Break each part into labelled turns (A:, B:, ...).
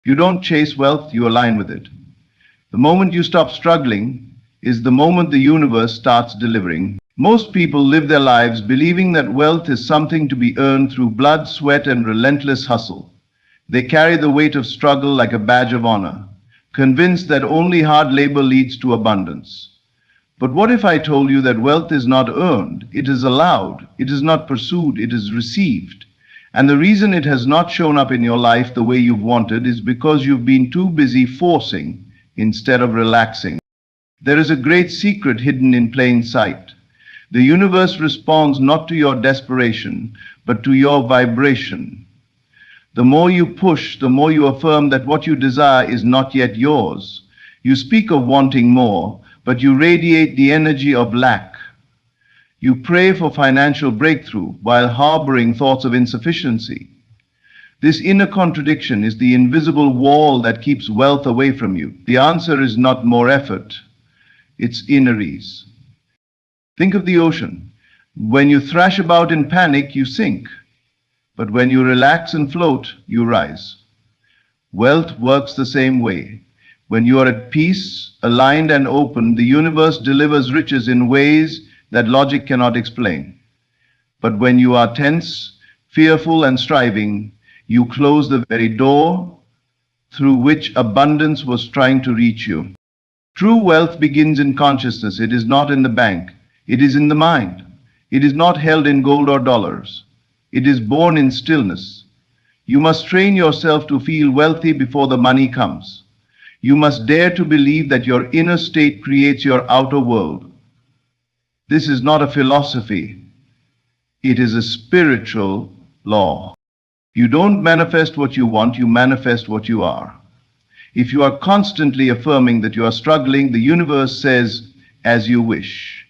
A: You don't chase wealth, you align with it. The moment you stop struggling is the moment the universe starts delivering. Most people live their lives believing that wealth is something to be earned through blood, sweat, and relentless hustle. They carry the weight of struggle like a badge of honor, convinced that only hard labor leads to abundance. But what if I told you that wealth is not earned, it is allowed, it is not pursued, it is received? And the reason it has not shown up in your life the way you've wanted is because you've been too busy forcing instead of relaxing. There is a great secret hidden in plain sight. The universe responds not to your desperation, but to your vibration. The more you push, the more you affirm that what you desire is not yet yours. You speak of wanting more, but you radiate the energy of lack. You pray for financial breakthrough while harboring thoughts of insufficiency. This inner contradiction is the invisible wall that keeps wealth away from you. The answer is not more effort, it's inner ease. Think of the ocean. When you thrash about in panic, you sink. But when you relax and float, you rise. Wealth works the same way. When you are at peace, aligned and open, the universe delivers riches in ways that logic cannot explain. But when you are tense, fearful, and striving, you close the very door through which abundance was trying to reach you. True wealth begins in consciousness. It is not in the bank. It is in the mind. It is not held in gold or dollars. It is born in stillness. You must train yourself to feel wealthy before the money comes. You must dare to believe that your inner state creates your outer world. This is not a philosophy. It is a spiritual law. You don't manifest what you want, you manifest what you are. If you are constantly affirming that you are struggling, the universe says, as you wish.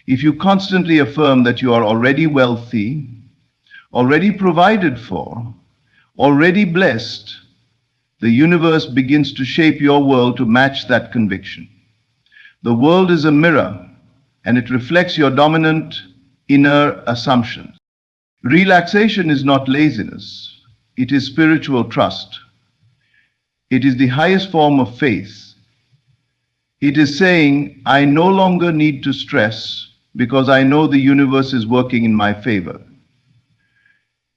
A: If you constantly affirm that you are already wealthy, already provided for, already blessed, the universe begins to shape your world to match that conviction. The world is a mirror, and it reflects your dominant inner assumptions. Relaxation is not laziness, it is spiritual trust. It is the highest form of faith. It is saying, I no longer need to stress because I know the universe is working in my favor.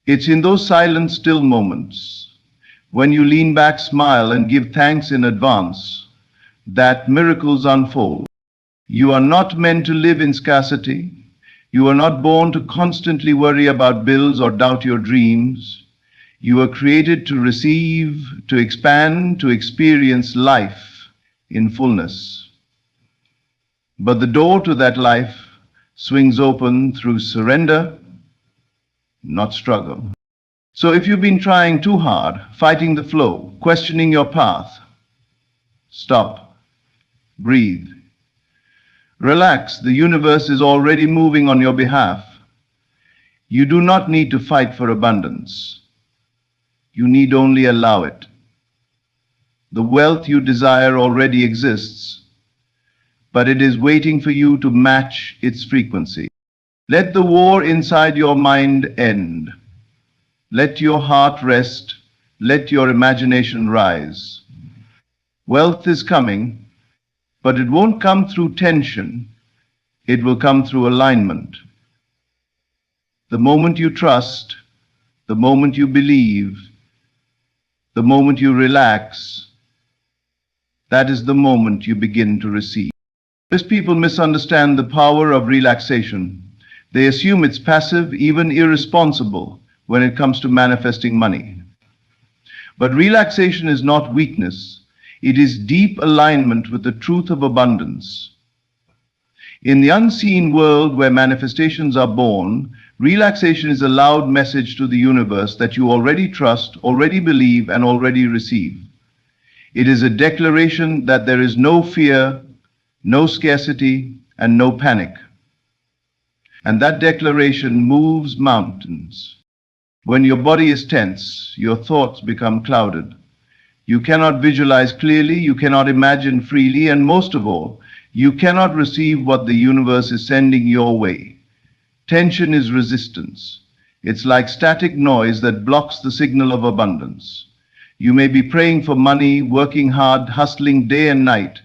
A: It's in those silent, still moments, when you lean back, smile, and give thanks in advance, that miracles unfold. You are not meant to live in scarcity. You are not born to constantly worry about bills or doubt your dreams. You are created to receive, to expand, to experience life in fullness. But the door to that life swings open through surrender, not struggle. So if you've been trying too hard, fighting the flow, questioning your path, stop, breathe. Relax, the universe is already moving on your behalf. You do not need to fight for abundance. You need only allow it. The wealth you desire already exists, but it is waiting for you to match its frequency. Let the war inside your mind end. Let your heart rest. Let your imagination rise. Wealth is coming, but it won't come through tension. It will come through alignment. The moment you trust, the moment you believe, the moment you relax, that is the moment you begin to receive. Most people misunderstand the power of relaxation. They assume it's passive, even irresponsible, when it comes to manifesting money. But relaxation is not weakness. It is deep alignment with the truth of abundance. In the unseen world where manifestations are born, relaxation is a loud message to the universe that you already trust, already believe, and already receive. It is a declaration that there is no fear, no scarcity, and no panic. And that declaration moves mountains. When your body is tense, your thoughts become clouded. You cannot visualize clearly, you cannot imagine freely, and most of all, you cannot receive what the universe is sending your way. Tension is resistance. It's like static noise that blocks the signal of abundance. You may be praying for money, working hard, hustling day and night,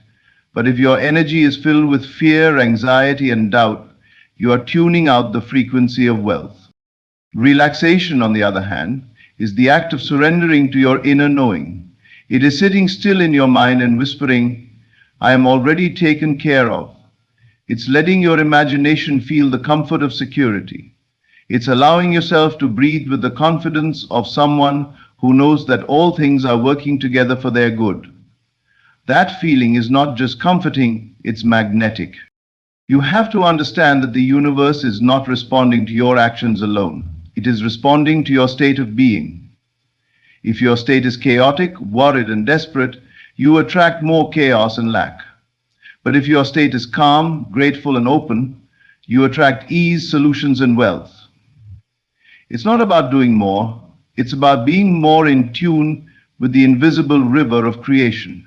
A: but if your energy is filled with fear, anxiety, and doubt, you are tuning out the frequency of wealth. Relaxation, on the other hand, is the act of surrendering to your inner knowing. It is sitting still in your mind and whispering, I am already taken care of. It's letting your imagination feel the comfort of security. It's allowing yourself to breathe with the confidence of someone who knows that all things are working together for their good. That feeling is not just comforting, it's magnetic. You have to understand that the universe is not responding to your actions alone. It is responding to your state of being. If your state is chaotic, worried, and desperate, you attract more chaos and lack. But if your state is calm, grateful, and open, you attract ease, solutions, and wealth. It's not about doing more, it's about being more in tune with the invisible river of creation.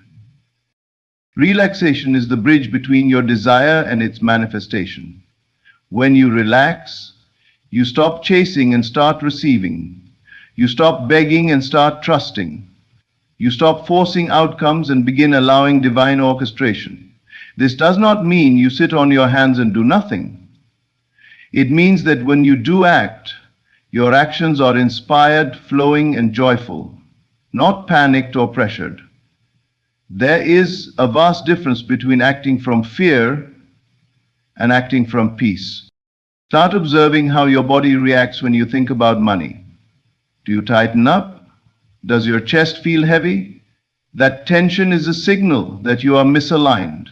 A: Relaxation is the bridge between your desire and its manifestation. When you relax, you stop chasing and start receiving. You stop begging and start trusting. You stop forcing outcomes and begin allowing divine orchestration. This does not mean you sit on your hands and do nothing. It means that when you do act, your actions are inspired, flowing, and joyful, not panicked or pressured. There is a vast difference between acting from fear and acting from peace. Start observing how your body reacts when you think about money. Do you tighten up? Does your chest feel heavy? That tension is a signal that you are misaligned.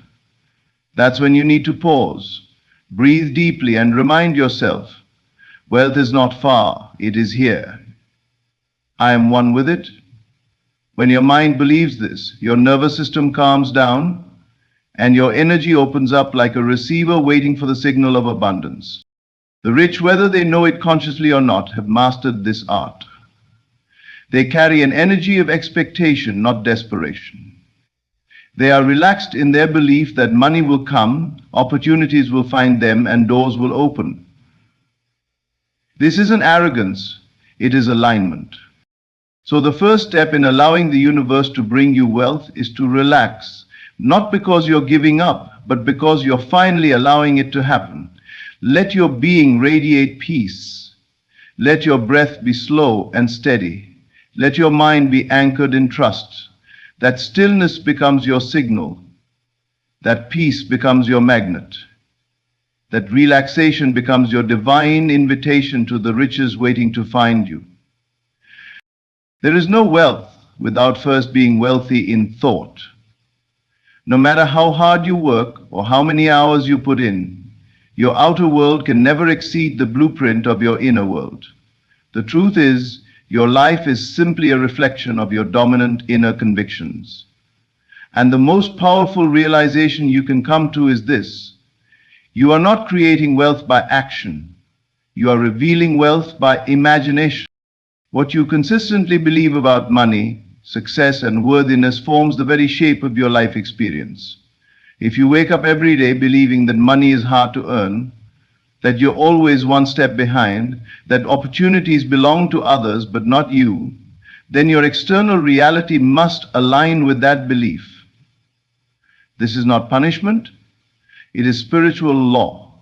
A: That's when you need to pause, breathe deeply, and remind yourself, wealth is not far, it is here. I am one with it. When your mind believes this, your nervous system calms down and your energy opens up like a receiver waiting for the signal of abundance. The rich, whether they know it consciously or not, have mastered this art. They carry an energy of expectation, not desperation. They are relaxed in their belief that money will come, opportunities will find them, and doors will open. This isn't arrogance, it is alignment. So the first step in allowing the universe to bring you wealth is to relax, not because you're giving up, but because you're finally allowing it to happen. Let your being radiate peace. Let your breath be slow and steady. Let your mind be anchored in trust. That stillness becomes your signal. That peace becomes your magnet. That relaxation becomes your divine invitation to the riches waiting to find you. There is no wealth without first being wealthy in thought. No matter how hard you work or how many hours you put in, your outer world can never exceed the blueprint of your inner world. The truth is, your life is simply a reflection of your dominant inner convictions. And the most powerful realization you can come to is this: you are not creating wealth by action. You are revealing wealth by imagination. What you consistently believe about money, success, and worthiness forms the very shape of your life experience. If you wake up every day believing that money is hard to earn, that you're always one step behind, that opportunities belong to others but not you, then your external reality must align with that belief. This is not punishment, it is spiritual law.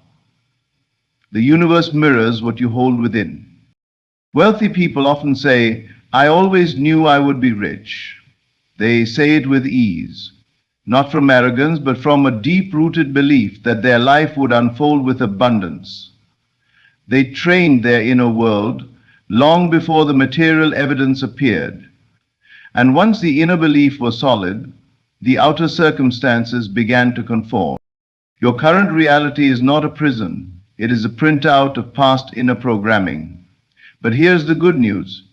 A: The universe mirrors what you hold within. Wealthy people often say, I always knew I would be rich. They say it with ease, not from arrogance, but from a deep-rooted belief that their life would unfold with abundance. They trained their inner world long before the material evidence appeared. And once the inner belief was solid, the outer circumstances began to conform. Your current reality is not a prison. It is a printout of past inner programming. But here's the good news.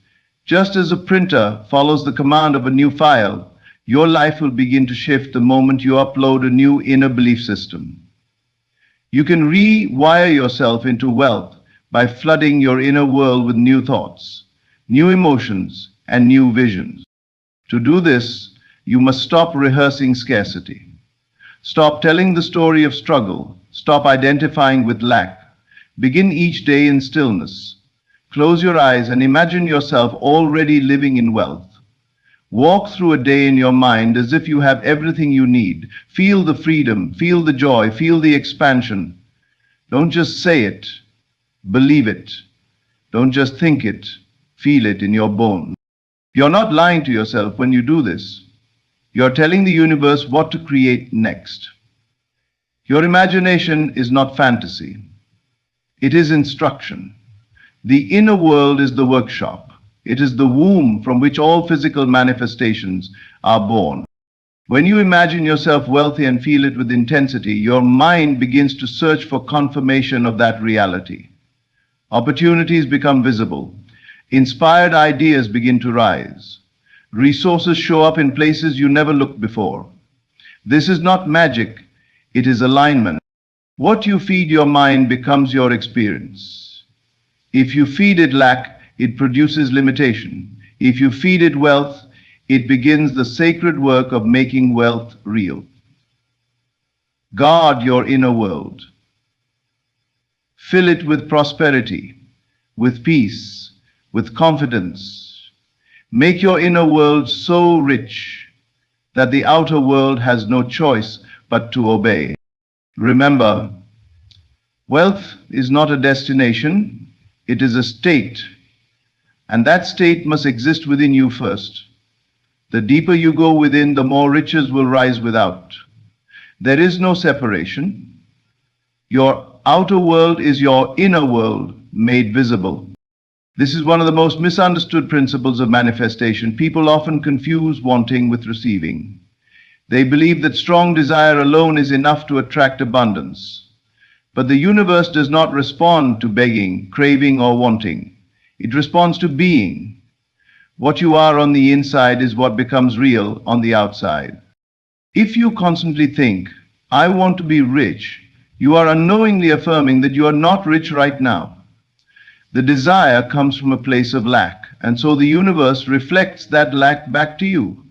A: Just as a printer follows the command of a new file, your life will begin to shift the moment you upload a new inner belief system. You can rewire yourself into wealth by flooding your inner world with new thoughts, new emotions, and new visions. To do this, you must stop rehearsing scarcity. Stop telling the story of struggle. Stop identifying with lack. Begin each day in stillness. Close your eyes and imagine yourself already living in wealth. Walk through a day in your mind as if you have everything you need. Feel the freedom, feel the joy, feel the expansion. Don't just say it, believe it. Don't just think it, feel it in your bones. You're not lying to yourself when you do this. You're telling the universe what to create next. Your imagination is not fantasy. It is instruction. The inner world is the workshop. It is the womb from which all physical manifestations are born. When you imagine yourself wealthy and feel it with intensity, your mind begins to search for confirmation of that reality. Opportunities become visible. Inspired ideas begin to rise. Resources show up in places you never looked before. This is not magic, it is alignment. What you feed your mind becomes your experience. If you feed it lack, it produces limitation. If you feed it wealth, it begins the sacred work of making wealth real. Guard your inner world. Fill it with prosperity, with peace, with confidence. Make your inner world so rich that the outer world has no choice but to obey. Remember, wealth is not a destination, it is a state, and that state must exist within you first. The deeper you go within, the more riches will rise without. There is no separation. Your outer world is your inner world made visible. This is one of the most misunderstood principles of manifestation. People often confuse wanting with receiving. They believe that strong desire alone is enough to attract abundance. But the universe does not respond to begging, craving, or wanting. It responds to being. What you are on the inside is what becomes real on the outside. If you constantly think, I want to be rich, you are unknowingly affirming that you are not rich right now. The desire comes from a place of lack, and so the universe reflects that lack back to you.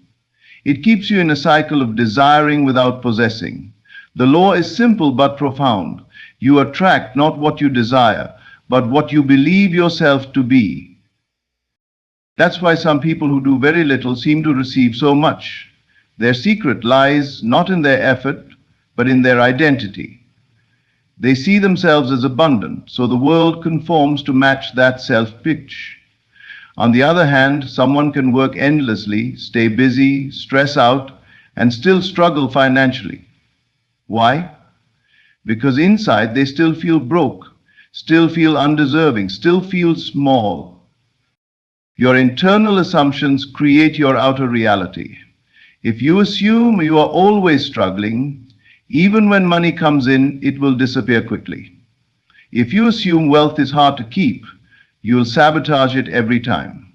A: It keeps you in a cycle of desiring without possessing. The law is simple but profound. You attract not what you desire, but what you believe yourself to be. That's why some people who do very little seem to receive so much. Their secret lies not in their effort, but in their identity. They see themselves as abundant, so the world conforms to match that self-pitch. On the other hand, someone can work endlessly, stay busy, stress out, and still struggle financially. Why? Because inside they still feel broke, still feel undeserving, still feel small. Your internal assumptions create your outer reality. If you assume you are always struggling, even when money comes in, it will disappear quickly. If you assume wealth is hard to keep, you will sabotage it every time.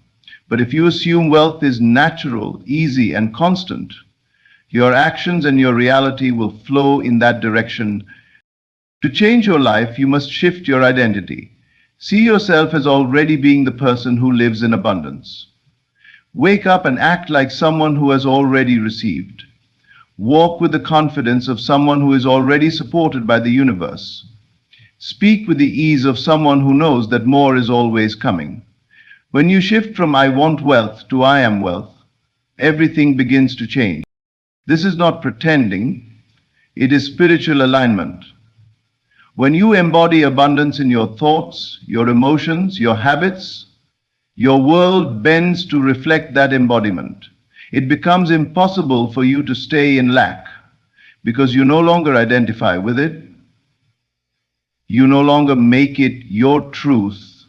A: But if you assume wealth is natural, easy, and constant, your actions and your reality will flow in that direction. To change your life, you must shift your identity. See yourself as already being the person who lives in abundance. Wake up and act like someone who has already received. Walk with the confidence of someone who is already supported by the universe. Speak with the ease of someone who knows that more is always coming. When you shift from I want wealth to I am wealth, everything begins to change. This is not pretending, it is spiritual alignment. When you embody abundance in your thoughts, your emotions, your habits, your world bends to reflect that embodiment. It becomes impossible for you to stay in lack because you no longer identify with it. You no longer make it your truth.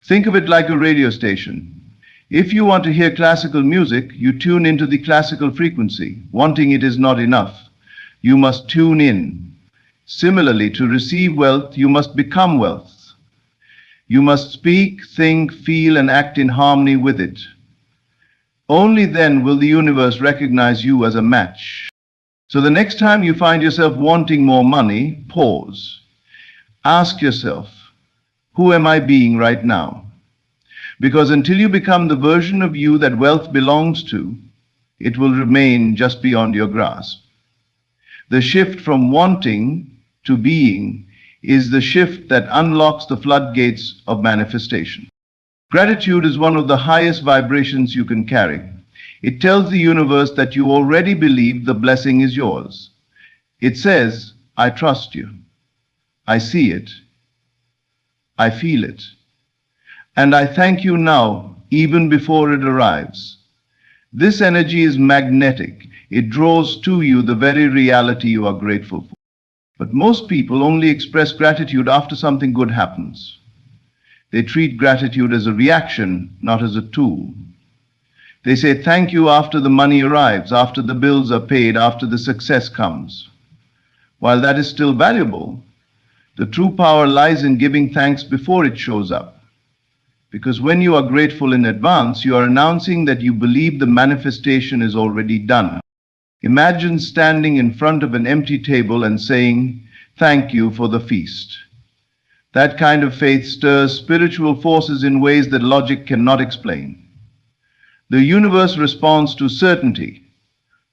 A: Think of it like a radio station. If you want to hear classical music, you tune into the classical frequency. Wanting it is not enough. You must tune in. Similarly, to receive wealth, you must become wealth. You must speak, think, feel, and act in harmony with it. Only then will the universe recognize you as a match. So the next time you find yourself wanting more money, pause. Ask yourself, who am I being right now? Because until you become the version of you that wealth belongs to, it will remain just beyond your grasp. The shift from wanting to being is the shift that unlocks the floodgates of manifestation. Gratitude is one of the highest vibrations you can carry. It tells the universe that you already believe the blessing is yours. It says, I trust you. I see it. I feel it. And I thank you now, even before it arrives. This energy is magnetic. It draws to you the very reality you are grateful for. But most people only express gratitude after something good happens. They treat gratitude as a reaction, not as a tool. They say thank you after the money arrives, after the bills are paid, after the success comes. While that is still valuable, the true power lies in giving thanks before it shows up. Because when you are grateful in advance, you are announcing that you believe the manifestation is already done. Imagine standing in front of an empty table and saying, thank you for the feast. That kind of faith stirs spiritual forces in ways that logic cannot explain. The universe responds to certainty.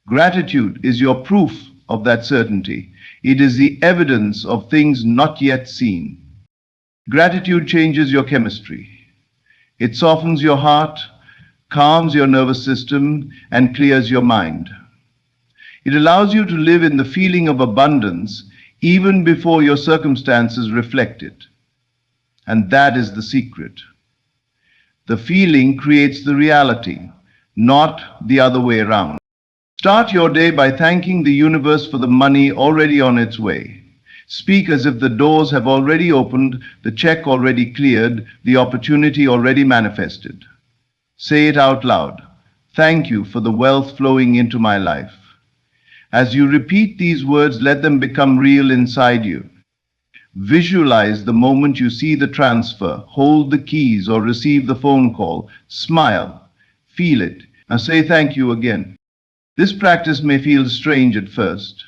A: Gratitude is your proof of that certainty. It is the evidence of things not yet seen. Gratitude changes your chemistry. It softens your heart, calms your nervous system, and clears your mind. It allows you to live in the feeling of abundance even before your circumstances reflect it. And that is the secret. The feeling creates the reality, not the other way around. Start your day by thanking the universe for the money already on its way. Speak as if the doors have already opened, the check already cleared, the opportunity already manifested. Say it out loud. Thank you for the wealth flowing into my life. As you repeat these words, let them become real inside you. Visualize the moment you see the transfer, hold the keys, or receive the phone call. Smile, feel it, and say thank you again. This practice may feel strange at first,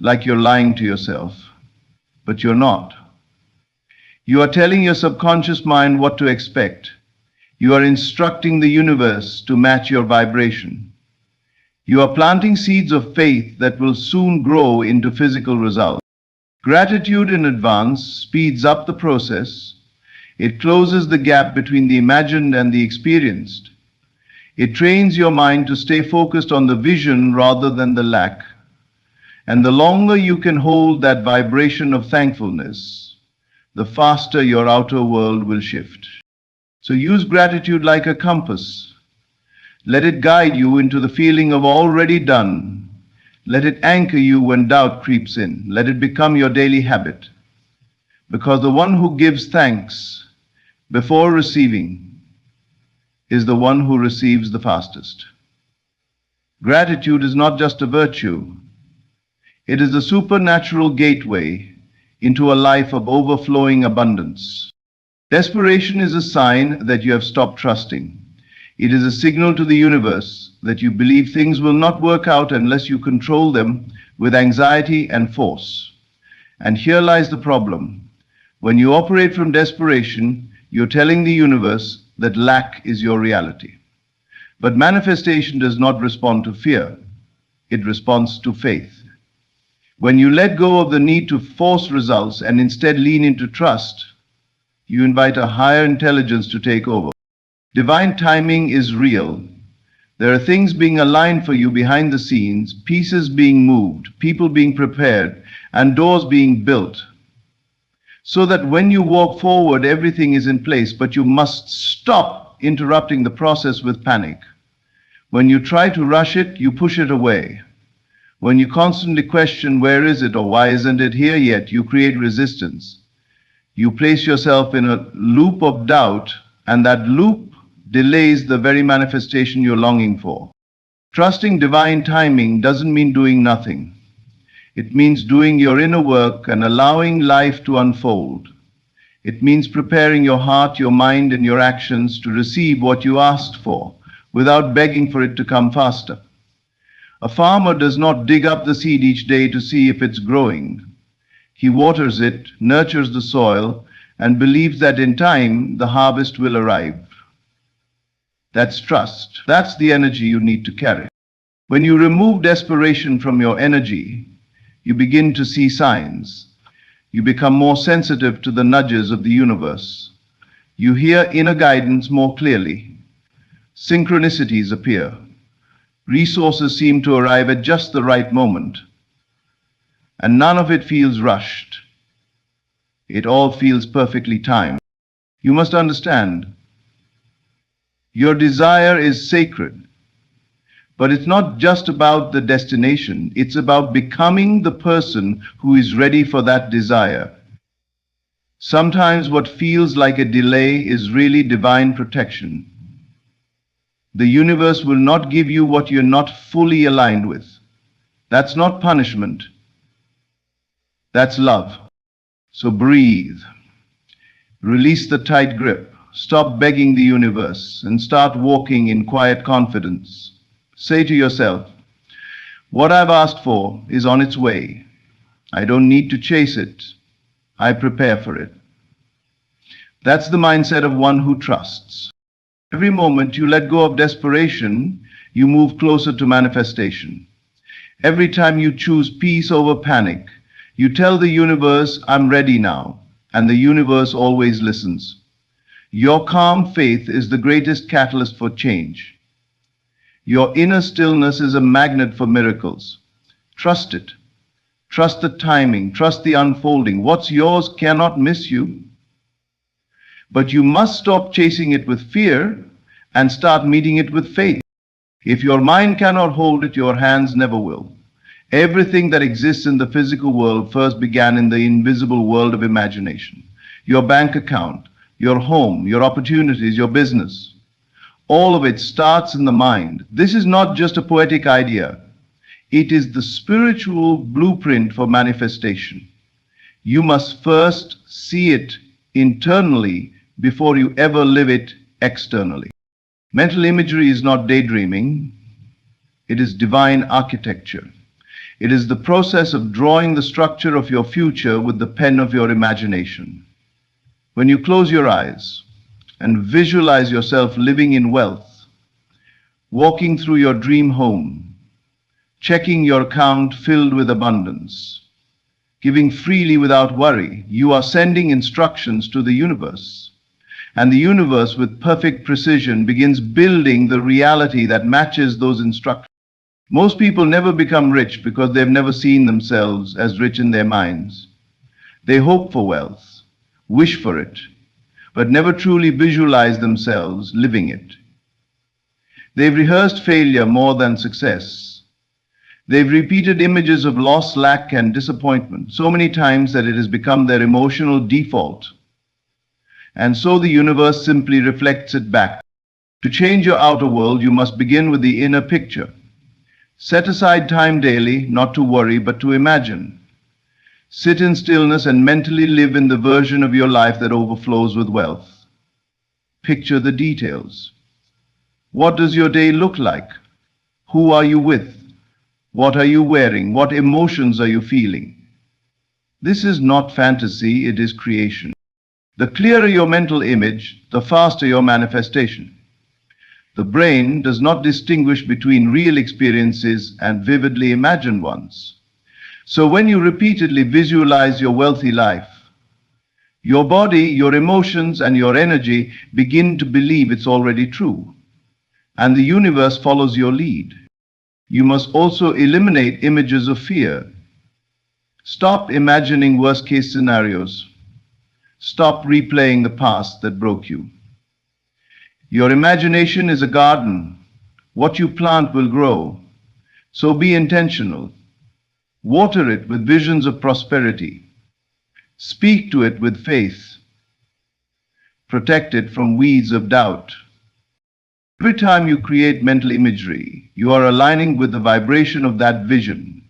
A: like you're lying to yourself. But you're not. You are telling your subconscious mind what to expect. You are instructing the universe to match your vibration. You are planting seeds of faith that will soon grow into physical results. Gratitude in advance speeds up the process. It closes the gap between the imagined and the experienced. It trains your mind to stay focused on the vision rather than the lack. And the longer you can hold that vibration of thankfulness, the faster your outer world will shift. So use gratitude like a compass. Let it guide you into the feeling of already done. Let it anchor you when doubt creeps in. Let it become your daily habit. Because the one who gives thanks before receiving is the one who receives the fastest. Gratitude is not just a virtue. It is the supernatural gateway into a life of overflowing abundance. Desperation is a sign that you have stopped trusting. It is a signal to the universe that you believe things will not work out unless you control them with anxiety and force. And here lies the problem. When you operate from desperation, you're telling the universe that lack is your reality. But manifestation does not respond to fear. It responds to faith. When you let go of the need to force results and instead lean into trust, you invite a higher intelligence to take over. Divine timing is real. There are things being aligned for you behind the scenes, pieces being moved, people being prepared, and doors being built. So that when you walk forward, everything is in place, but you must stop interrupting the process with panic. When you try to rush it, you push it away. When you constantly question where is it or why isn't it here yet, you create resistance. You place yourself in a loop of doubt, and that loop delays the very manifestation you're longing for. Trusting divine timing doesn't mean doing nothing. It means doing your inner work and allowing life to unfold. It means preparing your heart, your mind, and your actions to receive what you asked for without begging for it to come faster. A farmer does not dig up the seed each day to see if it's growing. He waters it, nurtures the soil, and believes that in time the harvest will arrive. That's trust. That's the energy you need to carry. When you remove desperation from your energy, you begin to see signs. You become more sensitive to the nudges of the universe. You hear inner guidance more clearly. Synchronicities appear. Resources seem to arrive at just the right moment. And none of it feels rushed. It all feels perfectly timed. You must understand, your desire is sacred. But it's not just about the destination, it's about becoming the person who is ready for that desire. Sometimes what feels like a delay is really divine protection. The universe will not give you what you're not fully aligned with. That's not punishment. That's love. So breathe. Release the tight grip. Stop begging the universe and start walking in quiet confidence. Say to yourself, what I've asked for is on its way. I don't need to chase it. I prepare for it. That's the mindset of one who trusts. Every moment you let go of desperation, you move closer to manifestation. Every time you choose peace over panic, you tell the universe, I'm ready now, and the universe always listens. Your calm faith is the greatest catalyst for change. Your inner stillness is a magnet for miracles. Trust it. Trust the timing. Trust the unfolding. What's yours cannot miss you. But you must stop chasing it with fear and start meeting it with faith. If your mind cannot hold it, your hands never will. Everything that exists in the physical world first began in the invisible world of imagination. Your bank account, your home, your opportunities, your business. All of it starts in the mind. This is not just a poetic idea. It is the spiritual blueprint for manifestation. You must first see it internally before you ever live it externally. Mental imagery is not daydreaming. It is divine architecture. It is the process of drawing the structure of your future with the pen of your imagination. When you close your eyes and visualize yourself living in wealth, walking through your dream home, checking your account filled with abundance, giving freely without worry, you are sending instructions to the universe. And the universe, with perfect precision, begins building the reality that matches those instructions. Most people never become rich because they've never seen themselves as rich in their minds. They hope for wealth, wish for it, but never truly visualize themselves living it. They've rehearsed failure more than success. They've repeated images of loss, lack, and disappointment so many times that it has become their emotional default. And so the universe simply reflects it back. To change your outer world, you must begin with the inner picture. Set aside time daily, not to worry, but to imagine. Sit in stillness and mentally live in the version of your life that overflows with wealth. Picture the details. What does your day look like? Who are you with? What are you wearing? What emotions are you feeling? This is not fantasy, it is creation. The clearer your mental image, the faster your manifestation. The brain does not distinguish between real experiences and vividly imagined ones. So when you repeatedly visualize your wealthy life, your body, your emotions, and your energy begin to believe it's already true. And the universe follows your lead. You must also eliminate images of fear. Stop imagining worst-case scenarios. Stop replaying the past that broke you. Your imagination is a garden. What you plant will grow. So be intentional. Water it with visions of prosperity. Speak to it with faith. Protect it from weeds of doubt. Every time you create mental imagery, you are aligning with the vibration of that vision.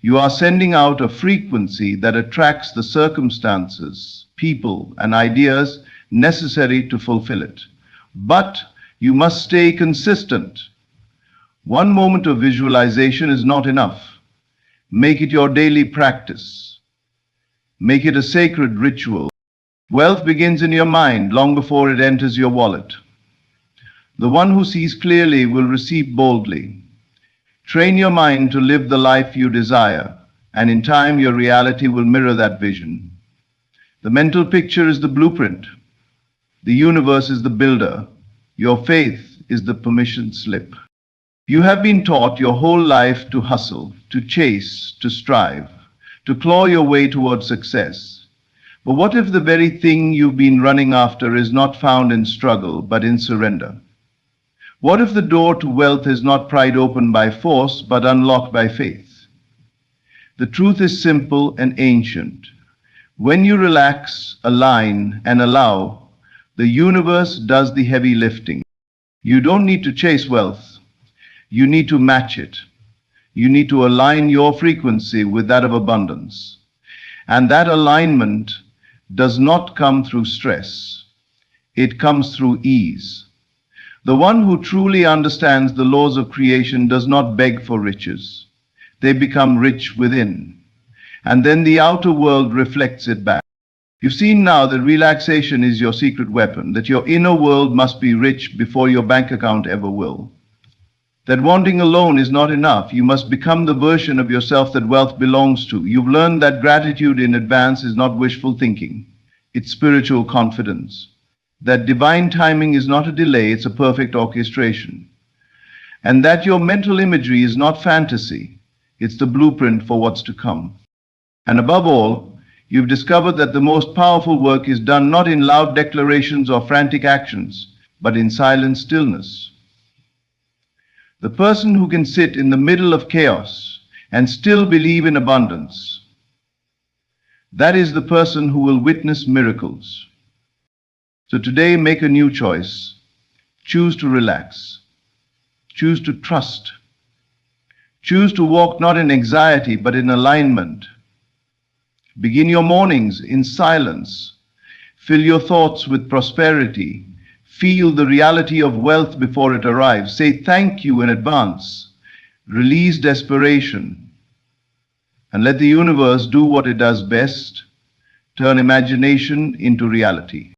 A: You are sending out a frequency that attracts the circumstances, people, and ideas necessary to fulfill it. But you must stay consistent. One moment of visualization is not enough. Make it your daily practice. Make it a sacred ritual. Wealth begins in your mind long before it enters your wallet. The one who sees clearly will receive boldly. Train your mind to live the life you desire, and in time your reality will mirror that vision. The mental picture is the blueprint. The universe is the builder. Your faith is the permission slip. You have been taught your whole life to hustle, to chase, to strive, to claw your way towards success. But what if the very thing you've been running after is not found in struggle, but in surrender? What if the door to wealth is not pried open by force, but unlocked by faith? The truth is simple and ancient. When you relax, align, and allow, the universe does the heavy lifting. You don't need to chase wealth. You need to match it. You need to align your frequency with that of abundance. And that alignment does not come through stress. It comes through ease. The one who truly understands the laws of creation does not beg for riches. They become rich within. And then the outer world reflects it back. You've seen now that relaxation is your secret weapon, that your inner world must be rich before your bank account ever will. That wanting alone is not enough. You must become the version of yourself that wealth belongs to. You've learned that gratitude in advance is not wishful thinking. It's spiritual confidence. That divine timing is not a delay, it's a perfect orchestration. And that your mental imagery is not fantasy, it's the blueprint for what's to come. And above all, you've discovered that the most powerful work is done not in loud declarations or frantic actions, but in silent stillness. The person who can sit in the middle of chaos and still believe in abundance, that is the person who will witness miracles. So today, make a new choice. Choose to relax. Choose to trust. Choose to walk not in anxiety, but in alignment. Begin your mornings in silence. Fill your thoughts with prosperity. Feel the reality of wealth before it arrives. Say thank you in advance. Release desperation. And let the universe do what it does best, turn imagination into reality.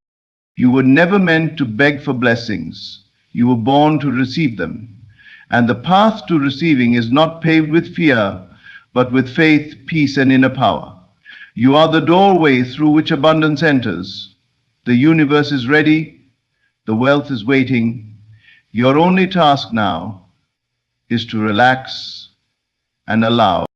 A: You were never meant to beg for blessings. You were born to receive them. And the path to receiving is not paved with fear, but with faith, peace, and inner power. You are the doorway through which abundance enters. The universe is ready. The wealth is waiting. Your only task now is to relax and allow.